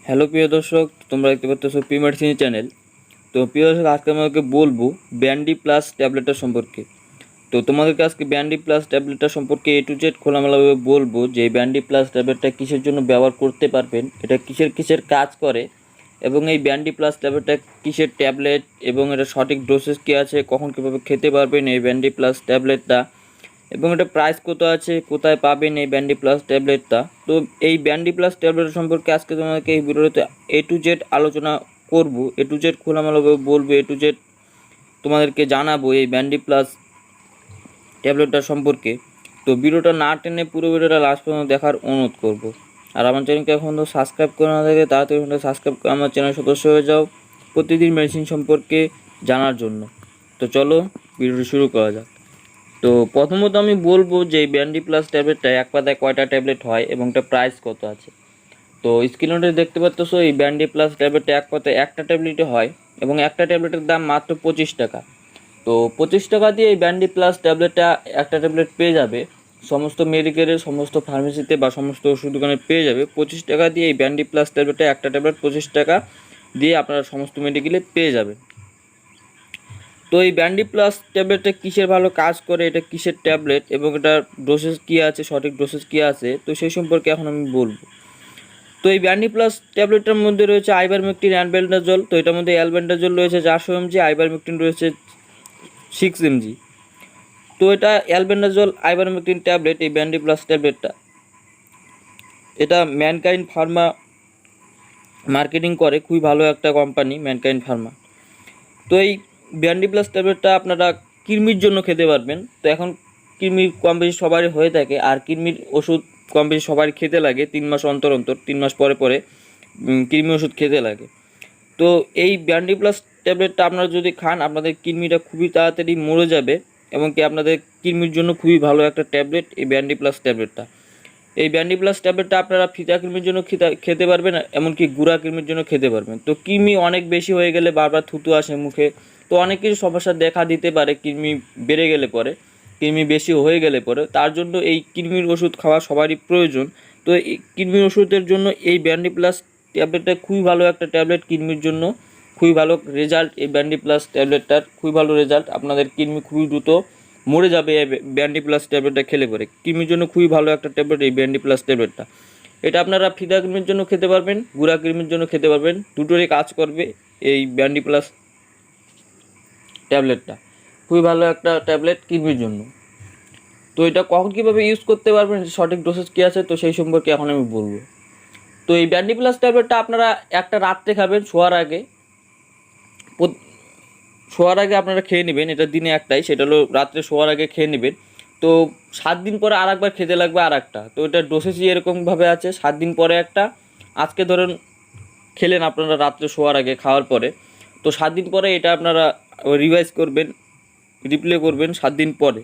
Hello প্রিয় দর্শক, তোমরা দেখতে পাচ্ছ পি মেডিসিন চ্যানেল। তো প্রিয় দর্শক, আজকে আমাকে বলবো ব্যান্ডি প্লাস ট্যাবলেটটা সম্পর্কে। তো তোমাদেরকে আজকে ব্যান্ডি প্লাস ট্যাবলেটটা সম্পর্কে এ টু জেড খোলামেলাভাবে বলবো যে এই ব্যান্ডি প্লাস ট্যাবলেটটা কিসের জন্য ব্যবহার করতে পারবেন, এটা কিসের কাজ করে, এবং এই ব্যান্ডি প্লাস ট্যাবলেটটা কিসের ট্যাবলেট এবং এটা সঠিক ডোসেজ কী আছে, কখন কীভাবে খেতে পারবেন এই ব্যান্ডি প্লাস ট্যাবলেটটা, এবং এটা প্রাইস কত আছে, কোথায় পাবেন এই ব্যান্ডি প্লাস ট্যাবলেটটা। তো এই ব্যান্ডি প্লাস ট্যাবলেট সম্পর্কে আজকে তোমাদেরকে এই ভিডিওতে এ টু জেড আলোচনা করব, এ টু জেড খোলামেলাভাবে বলবো, এ টু জেড তোমাদেরকে জানাবো এই ব্যান্ডি প্লাস ট্যাবলেটটা সম্পর্কে। তো ভিডিওটা না টেনে পুরো ভিডিওটা লাস্ট পর্যন্ত দেখার অনুরোধ করব। আর আমার চ্যানেলকে এখন তো সাবস্ক্রাইব করে না থাকে, তাড়াতাড়ি সাবস্ক্রাইব করে আমার চ্যানেল সদস্য হয়ে যাও প্রতিদিন মেডিসিন সম্পর্কে জানার জন্য। তো চলো ভিডিওটি শুরু করা যাক। তো প্রথমত আমি বলবো যে এই ব্যান্ডি প্লাস ট্যাবলেটটা এক পাতায় কয়টা ট্যাবলেট হয় এবং এটা প্রাইস কত আছে। তো স্ক্রিনে দেখতে পাচ্ছ এই ব্যান্ডি প্লাস ট্যাবলেটটা এক পাতায় একটা ট্যাবলেটে হয় এবং একটা ট্যাবলেটের দাম মাত্র 25 টাকা। তো 25 টাকা দিয়ে এই ব্যান্ডি প্লাস ট্যাবলেটটা একটা ট্যাবলেট পেয়ে যাবে সমস্ত মেডিকেলের, সমস্ত ফার্মেসিতে বা সমস্ত ওষুধ দোকানে পেয়ে যাবে। 25 টাকা দিয়ে এই ব্যান্ডি প্লাস ট্যাবলেটটা একটা ট্যাবলেট 25 টাকা দিয়ে আপনারা সমস্ত মেডিকেলে পেয়ে যাবেন। তো এই ব্যান্ডি প্লাস ট্যাবলেটটা কিসের ভালো কাজ করে, এটা কিসের ট্যাবলেট এবং এটার ডোসেজ কী আছে, সঠিক ডোসেজ কী আছে, তো সেই সম্পর্কে এখন আমি বলবো। তো এই ব্যান্ডি প্লাস ট্যাবলেটটার মধ্যে রয়েছে আইভারমেকটিন, অ্যালবেন্ডাজল। তো এটার মধ্যে অ্যালবেন্ডাজল রয়েছে 400 mg, আইভারমেকটিন রয়েছে 6 mg। তো এটা অ্যালবেন্ডাজল আইভারমেকটিন ট্যাবলেট, এই ব্যান্ডি প্লাস ট্যাবলেটটা এটা ম্যানকাইন্ড ফার্মা মার্কেটিং করে, খুবই ভালো একটা কোম্পানি ম্যানকাইন্ড ফার্মা। তো এই ব্যান্ডি প্লাস ট্যাবলেটটা আপনারা কৃমির জন্য খেতে পারবেন। তো এখন কৃমি কম বেশি সবারই হয়ে থাকে, আর কৃমির ওষুধ কম বেশি সবারই খেতে লাগে 3 মাস অন্তর অন্তর, 3 মাস পরে পরে কৃমি ওষুধ খেতে লাগে। তো এই ব্যান্ডি প্লাস ট্যাবলেটটা আপনারা যদি খান, আপনাদের কৃমিটা খুবই তাড়াতাড়ি মরে যাবে এবং কি আপনাদের কৃমির জন্য খুবই ভালো একটা ট্যাবলেট এই ব্যান্ডি প্লাস ট্যাবলেটটা। এই ব্যান্ডি প্লাস ট্যাবলেটটা আপনারা ফিতা কৃমির জন্য খেতে পারবেন, এমনকি গুঁড়া কৃমির জন্য খেতে পারবেন। তো কৃমি অনেক বেশি হয়ে গেলে বারবার থুতু আসে মুখে, তো অনেক কিছু সমস্যা দেখা দিতে পারে কৃমি বেড়ে গেলে পরে, কৃমি বেশি হয়ে গেলে পরে, তার জন্য এই কৃমির ওষুধ খাওয়া সবারই প্রয়োজন। তো এই কৃমির ওষুধের জন্য এই ব্যান্ডি প্লাস ট্যাবলেটটা খুবই ভালো একটা ট্যাবলেট, কৃমির জন্য খুবই ভালো রেজাল্ট। এই ব্যান্ডি প্লাস ট্যাবলেটটার খুবই ভালো রেজাল্ট, আপনাদের কৃমি খুবই দ্রুত মরে যাবে এই ব্যান্ডি প্লাস ট্যাবলেটটা খেলে পরে। কৃমির জন্য খুবই ভালো একটা ট্যাবলেট এই ব্যান্ডি প্লাস ট্যাবলেটটা। এটা আপনারা ফিদা কৃমির জন্য খেতে পারবেন, গুঁড়া কৃমির জন্য খেতে পারবেন, দুটোরই কাজ করবে এই ব্যান্ডি প্লাস ট্যাবলেটটা। খুবই ভালো একটা ট্যাবলেট কৃমির জন্য। তো এটা কখন কীভাবে ইউজ করতে পারবেন, সঠিক ডোসেজ কী আছে, তো সেই সম্পর্কে এখন আমি বলবো। তো এই ব্যান্ডি প্লাস ট্যাবলেটটা আপনারা একটা রাত্রে খাবেন, শোয়ার আগে আপনারা খেয়ে নেবেন। এটা দিনে একটাই, সেটা হলো রাত্রে শোয়ার আগে খেয়ে নেবেন। তো 7 দিন পরে আর একবার খেতে লাগবে আর একটা। তো এটা ডোসেজই এরকমভাবে আছে, 7 দিন পরে একটা। আজকে ধরুন খেলেন আপনারা রাত্রে শোয়ার আগে, খাওয়ার পরে, তো 7 দিন পরে এটা আপনারা রিভাইজ করবেন, রিপ্লে করবেন 7 দিন পরে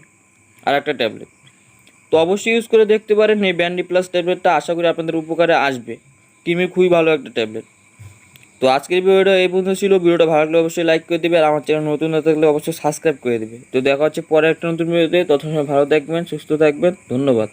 আর একটা ট্যাবলেট। তো অবশ্যই ইউজ করে দেখতে পারেন এই ব্যান্ডি প্লাস ট্যাবলেটটা, আশা করি আপনাদের উপকারে আসবে। কৃমির খুবই ভালো একটা ট্যাবলেট। তো আজকের ভিডিওটা এই পর্যন্ত ছিল। ভিডিওটা ভালো লাগলে অবশ্যই লাইক করে দেবে, আর আমার চ্যানেল নতুন না থাকলে অবশ্যই সাবস্ক্রাইব করে দেবে। তো দেখা হচ্ছে পরে একটা নতুন ভিডিওতে, ততক্ষণ ভালো থাকবেন, সুস্থ থাকবেন, ধন্যবাদ।